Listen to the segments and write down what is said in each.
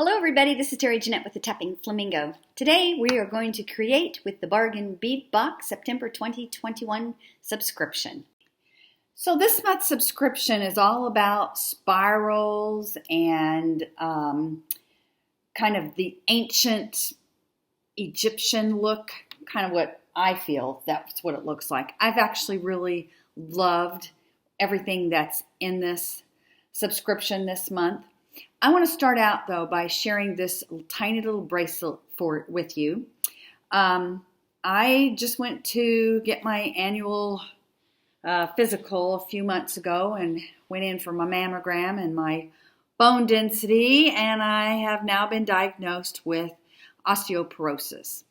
Hello everybody, this is Terry Jeanette with the Tapping Flamingo. Today we are going to create with the Bargain Bead Box September 2021 subscription. So this month's subscription is all about spirals and kind of the ancient Egyptian look, kind of what I feel that's what it looks like. I've actually really loved everything that's in this subscription this month. I want to start out though by sharing this tiny little bracelet with you. I just went to get my annual physical a few months ago and went in for my mammogram and my bone density, and I have now been diagnosed with osteoporosis.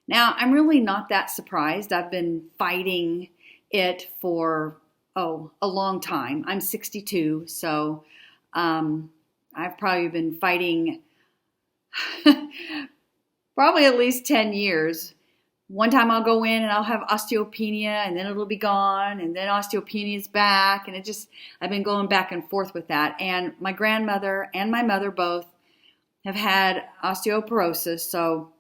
Now, I'm really not that surprised. I've been fighting it for, a long time. I'm 62, so I've probably been fighting probably at least 10 years. One time I'll go in and I'll have osteopenia and then it'll be gone and then osteopenia is back, and I've been going back and forth with that. And my grandmother and my mother both have had osteoporosis, so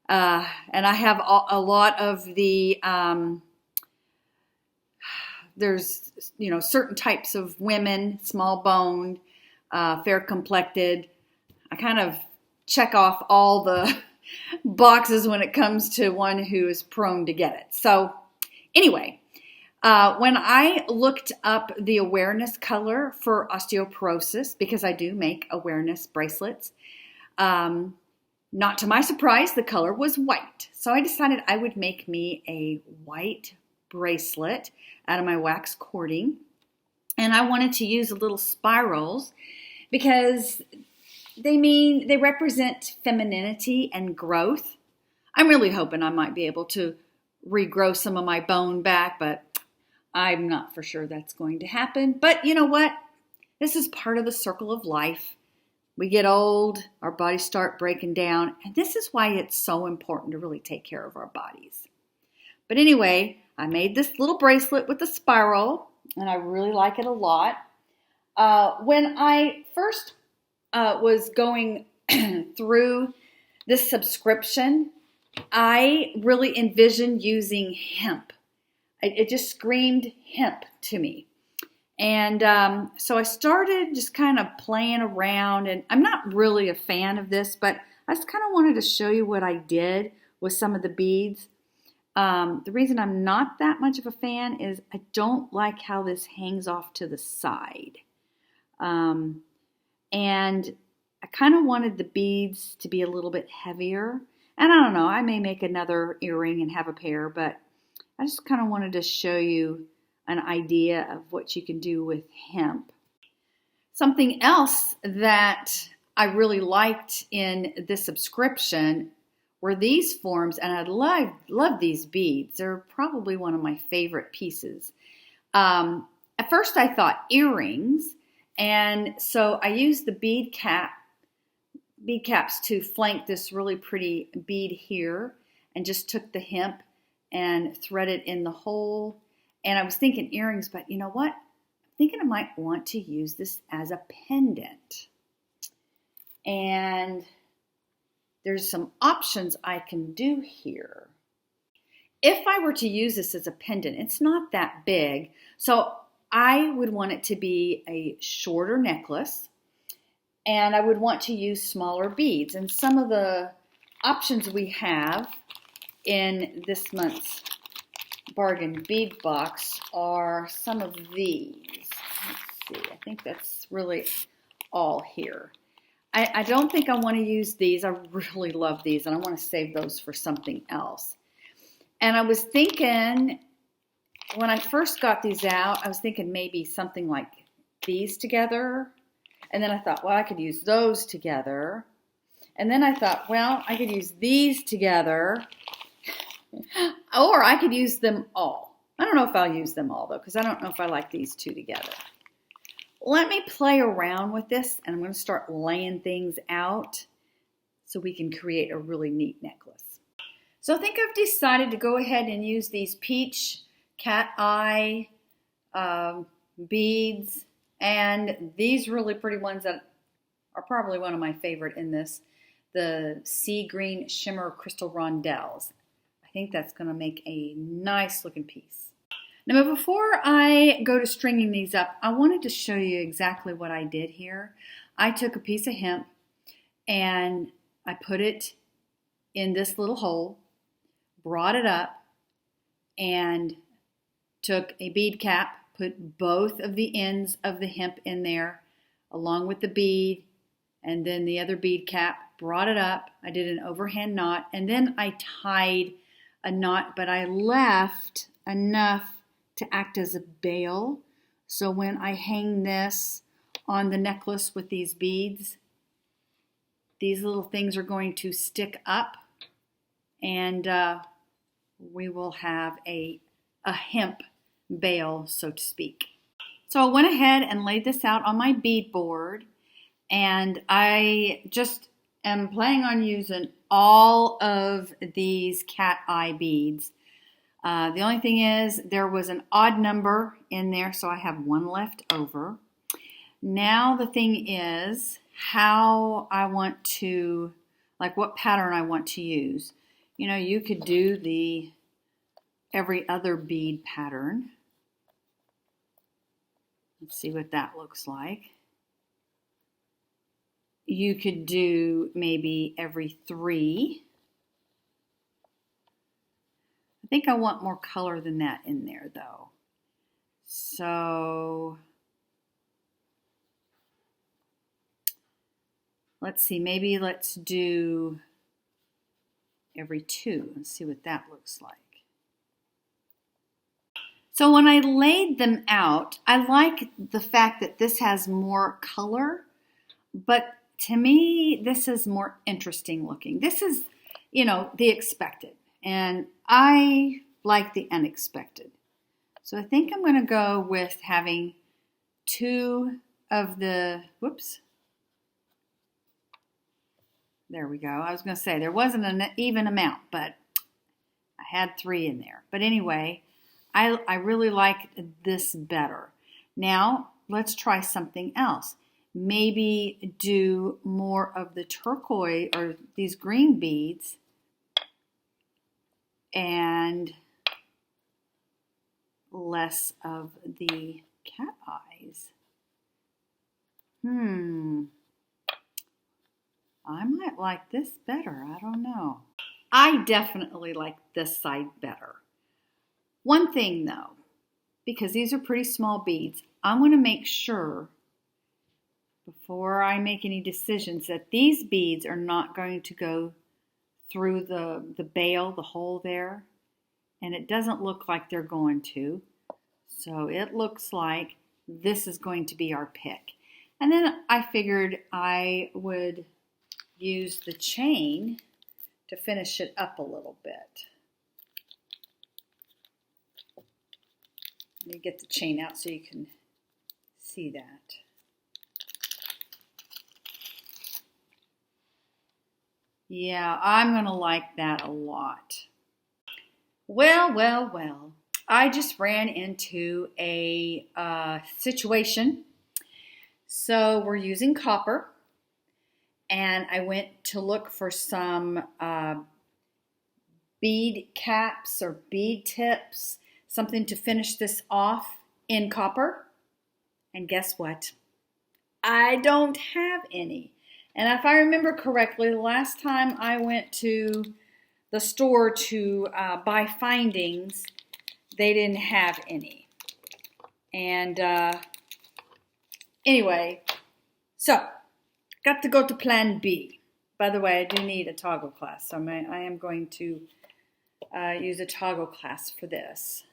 and I have a lot of the there's certain types of women, small boned, fair complected. I kind of check off all the boxes when it comes to one who is prone to get it. So anyway, when I looked up the awareness color for osteoporosis, because I do make awareness bracelets, not to my surprise, the color was white. So I decided I would make me a white bracelet out of my wax cording. And I wanted to use little spirals because they represent femininity and growth. I'm really hoping I might be able to regrow some of my bone back, but I'm not for sure that's going to happen. But you know what? This is part of the circle of life. We get old, our bodies start breaking down, and this is why it's so important to really take care of our bodies. But anyway, I made this little bracelet with a spiral, and I really like it a lot. When I first was going through this subscription, I really envisioned using hemp. It just screamed hemp to me. And so I started just kind of playing around, and I'm not really a fan of this, but I just kind of wanted to show you what I did with some of the beads. The reason I'm not that much of a fan is I don't like how this hangs off to the side. And I kind of wanted the beads to be a little bit heavier. And I don't know, I may make another earring and have a pair, but I just kind of wanted to show you an idea of what you can do with hemp. Something else that I really liked in this subscription were these forms, and I love these beads. They're probably one of my favorite pieces. At first I thought earrings, and so I used the bead caps to flank this really pretty bead here, and just took the hemp and threaded in the hole. And I was thinking earrings, but you know what? I'm thinking I might want to use this as a pendant. And there's some options I can do here. If I were to use this as a pendant, it's not that big, so I would want it to be a shorter necklace, and I would want to use smaller beads. And some of the options we have in this month's Bargain Bead Box are some of these. Let's see, I think that's really all here. I don't think I want to use these. I really love these, and I want to save those for something else. And I was thinking, when I first got these out, I was thinking maybe something like these together. And then I thought, well, I could use those together. And then I thought, well, I could use these together. Or I could use them all. I don't know if I'll use them all, though, because I don't know if I like these two together. Let me play around with this, and I'm going to start laying things out so we can create a really neat necklace. So I think I've decided to go ahead and use these peach cat eye beads and these really pretty ones that are probably one of my favorite in this, the sea green shimmer crystal rondelles. I think that's going to make a nice looking piece. Now before I go to stringing these up, I wanted to show you exactly what I did here. I took a piece of hemp and I put it in this little hole, brought it up, and took a bead cap, put both of the ends of the hemp in there along with the bead, and then the other bead cap, brought it up. I did an overhand knot, and then I tied a knot, but I left enough to act as a bail. So when I hang this on the necklace with these beads, these little things are going to stick up, and we will have a hemp bail, so to speak. So I went ahead and laid this out on my bead board, and I just am planning on using all of these cat eye beads. The only thing is there was an odd number in there, so I have one left over. Now the thing is how I want to, like what pattern I want to use. You know, you could do the every other bead pattern. Let's see what that looks like. You could do maybe every 3. I think I want more color than that in there though. So let's see, maybe let's do every 2 and see what that looks like. So when I laid them out, I like the fact that this has more color, but to me, this is more interesting looking. This is, you know, the expected, and I like the unexpected. So I think I'm going to go with having 2 of the, whoops, there we go. I was going to say there wasn't an even amount, but I had 3 in there. But anyway, I really like this better. Now, let's try something else. Maybe do more of the turquoise or these green beads and less of the cat eyes. I might like this better. I don't know. I definitely like this side better. One thing though, because these are pretty small beads, I'm going to make sure before I make any decisions that these beads are not going to go through the bail, the hole there, and it doesn't look like they're going to. So it looks like this is going to be our pick. And then I figured I would use the chain to finish it up a little bit. Let me get the chain out so you can see that. Yeah, I'm going to like that a lot. Well. I just ran into a situation. So we're using copper, and I went to look for some bead caps or bead tips, something to finish this off in copper. And guess what? I don't have any. And if I remember correctly, the last time I went to the store to buy findings, they didn't have any. And anyway, so got to go to plan B. By the way, I do need a toggle clasp, so I am going to use a toggle clasp for this.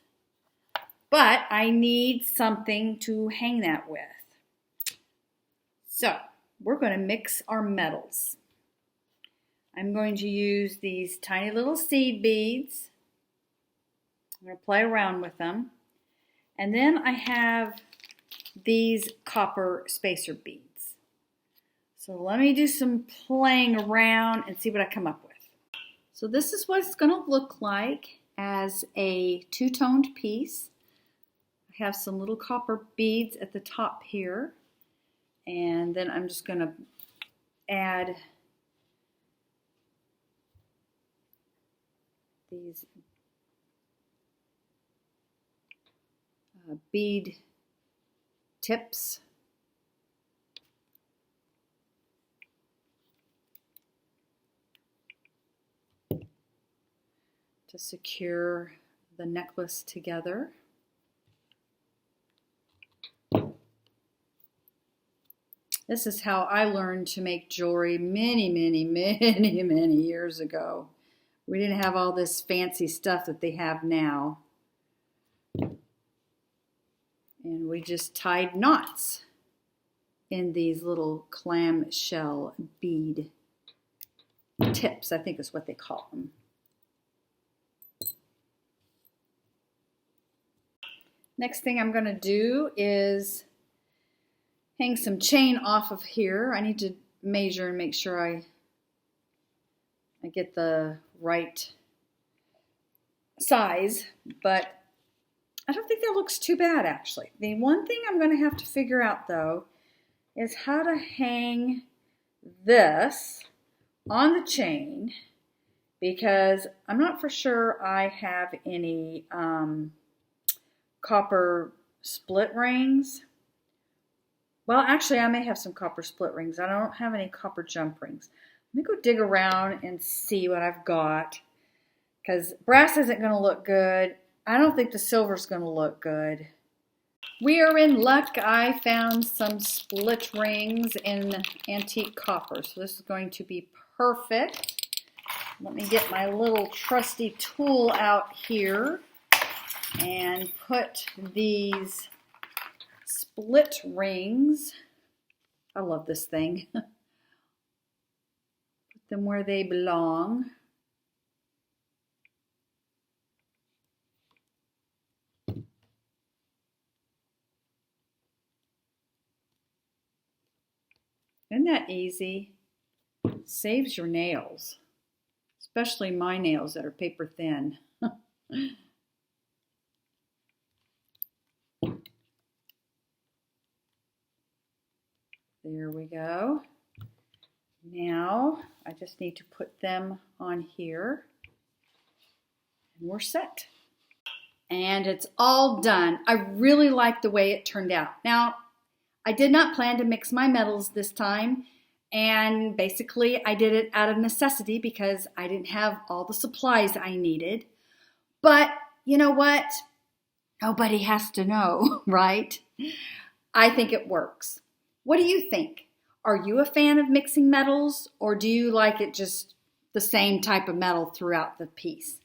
But I need something to hang that with. So we're going to mix our metals. I'm going to use these tiny little seed beads. I'm going to play around with them. And then I have these copper spacer beads. So let me do some playing around and see what I come up with. So this is what it's going to look like as a two-toned piece. I have some little copper beads at the top here. And then I'm just going to add these bead tips. To secure the necklace together. This is how I learned to make jewelry many years ago. We didn't have all this fancy stuff that they have now. And we just tied knots in these little clamshell bead tips, I think is what they call them. Next thing I'm going to do is hang some chain off of here. I need to measure and make sure I get the right size, but I don't think that looks too bad actually. The one thing I'm going to have to figure out though is how to hang this on the chain, because I'm not for sure I have any copper split rings. Well, actually, I may have some copper split rings. I don't have any copper jump rings. Let me go dig around and see what I've got, because brass isn't going to look good. I don't think the silver's going to look good. We are in luck. I found some split rings in antique copper, so this is going to be perfect. Let me get my little trusty tool out here and put these split rings, I love this thing, put them where they belong. Isn't that easy? Saves your nails, especially my nails that are paper thin. There we go. Now I just need to put them on here and we're set. And it's all done. I really like the way it turned out. Now, I did not plan to mix my metals this time, and basically I did it out of necessity because I didn't have all the supplies I needed. But you know what? Nobody has to know, right? I think it works. What do you think? Are you a fan of mixing metals, or do you like it just the same type of metal throughout the piece?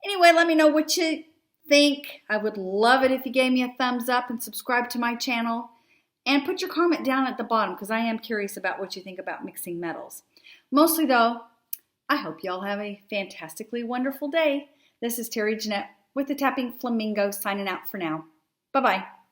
Anyway, let me know what you think. I would love it if you gave me a thumbs up and subscribe to my channel. And put your comment down at the bottom because I am curious about what you think about mixing metals. Mostly though, I hope y'all have a fantastically wonderful day. This is Terry Jeanette with the Tapping Flamingo signing out for now. Bye-bye.